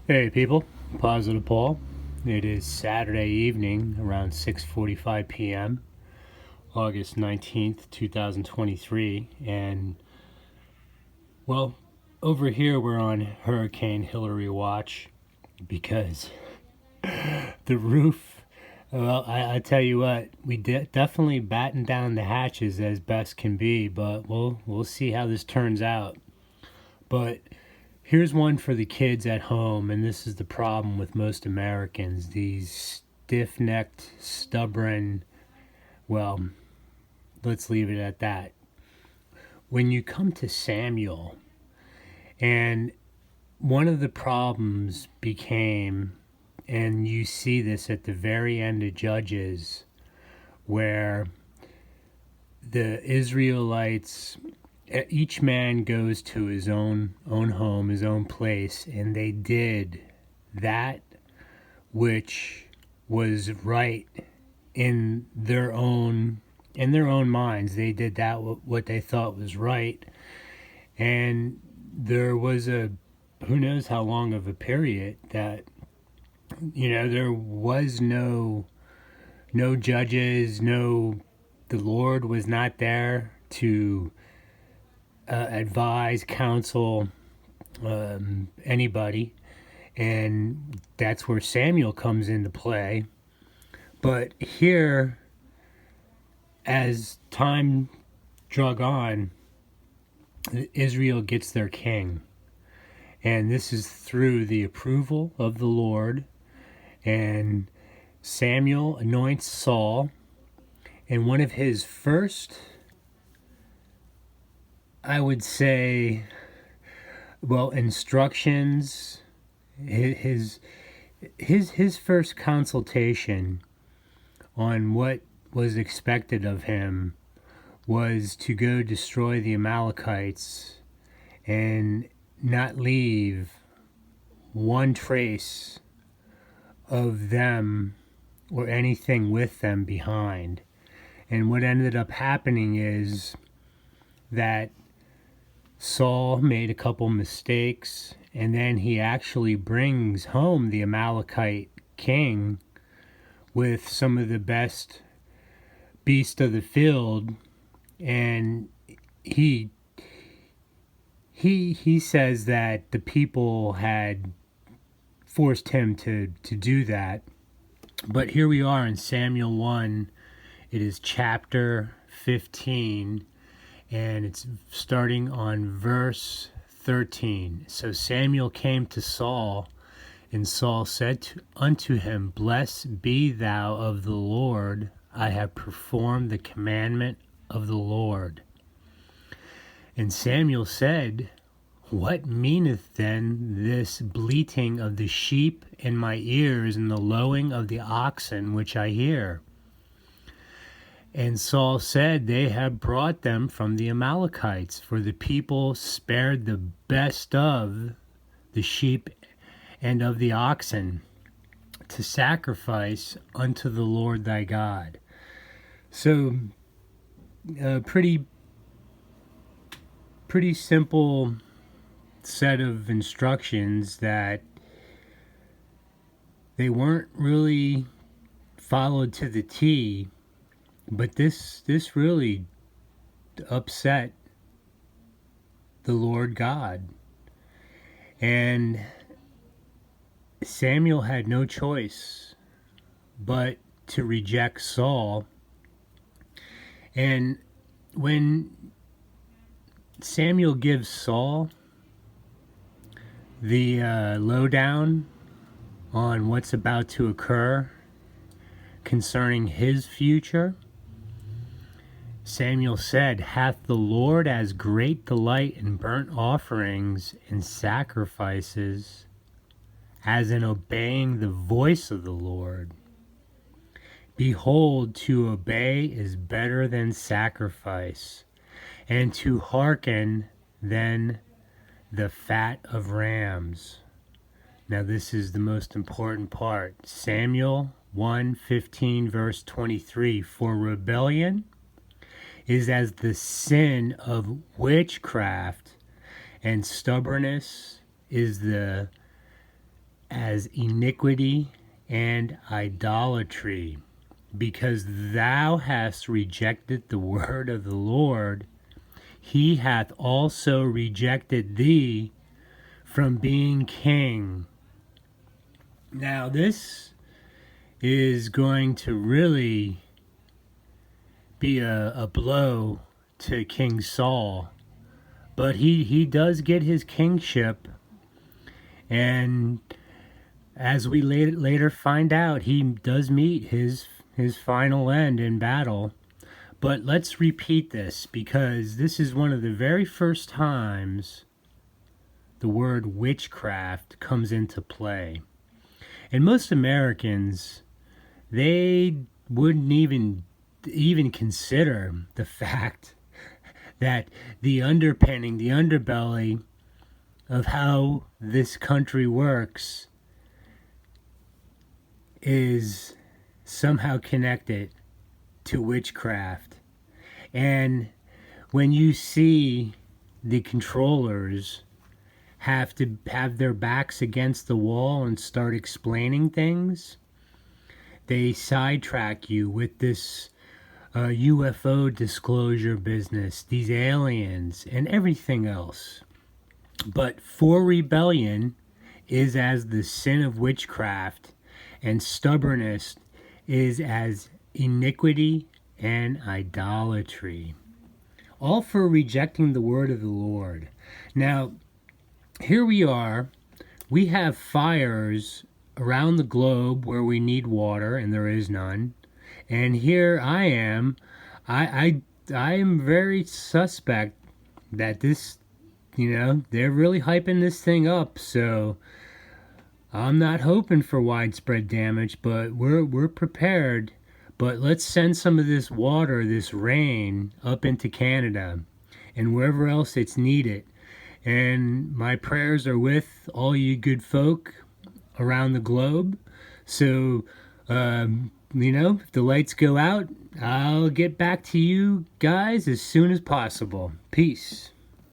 Hey people, Positive Paul. It is Saturday evening around 6:45 p.m., August 19th, 2023, and well, over here we're on Hurricane Hillary watch because the roof, well, I tell you what, we definitely batten down the hatches as best can be, but we'll see how this turns out. But here's one for the kids at home, and this is the problem with most Americans, these stiff necked, stubborn, well, let's leave it at that. When you come to Samuel, and one of the problems became, and you see this at the very end of Judges, where the Israelites, each man goes to his own home, his own place, and they did that which was right in their own minds. They did that what they thought was right, and there was a who knows how long of a period that there was no judges, no, the Lord was not there to advise, counsel anybody, and that's where Samuel comes into play. But here, as time drug on, Israel gets their king, and this is through the approval of the Lord. And Samuel anoints Saul, and one of his first, I would say, well, instructions, his his first consultation on what was expected of him was to go destroy the Amalekites and not leave one trace of them or anything with them behind. And what ended up happening is that Saul made a couple mistakes, and then he actually brings home the Amalekite king with some of the best beasts of the field, and he he says that the people had forced him to do that. But here we are in Samuel 1. It is chapter 15, and it's starting on verse 13. So Samuel came to Saul, and Saul said unto him, Blessed be thou of the Lord, I have performed the commandment of the Lord. And Samuel said, What meaneth then this bleating of the sheep in my ears, and the lowing of the oxen which I hear? And Saul said, They have brought them from the Amalekites, for the people spared the best of the sheep and of the oxen to sacrifice unto the Lord thy God. So, pretty simple set of instructions that they weren't really followed to the T, but this really upset the Lord God. And Samuel had no choice but to reject Saul. And when Samuel gives Saul the lowdown on what's about to occur concerning his future, Samuel said, Hath the Lord as great delight in burnt offerings and sacrifices as in obeying the voice of the Lord? Behold, to obey is better than sacrifice, and to hearken than the fat of rams. Now this is the most important part. Samuel 1:15 verse 23. For rebellion is as the sin of witchcraft, and stubbornness is the as iniquity and idolatry, because thou hast rejected the word of the Lord, he hath also rejected thee from being king. Now, this is going to really be a blow to King Saul, but he does get his kingship, and as we later find out, he does meet his final end in battle. But let's repeat this, because this is one of the very first times the word witchcraft comes into play. And most Americans, they wouldn't even consider the fact that the underpinning, the underbelly of how this country works is somehow connected to witchcraft. And when you see the controllers have to have their backs against the wall and start explaining things, they sidetrack you with this UFO disclosure business, these aliens, and everything else. But for rebellion is as the sin of witchcraft, and stubbornness is as iniquity and idolatry. All for rejecting the word of the Lord. Now, here we are. We have fires around the globe where we need water and there is none. And here I am. I am very suspect that this, they're really hyping this thing up. So I'm not hoping for widespread damage, but we're prepared. But let's send some of this water, this rain, up into Canada and wherever else it's needed. And my prayers are with all you good folk around the globe. So, if the lights go out, I'll get back to you guys as soon as possible. Peace.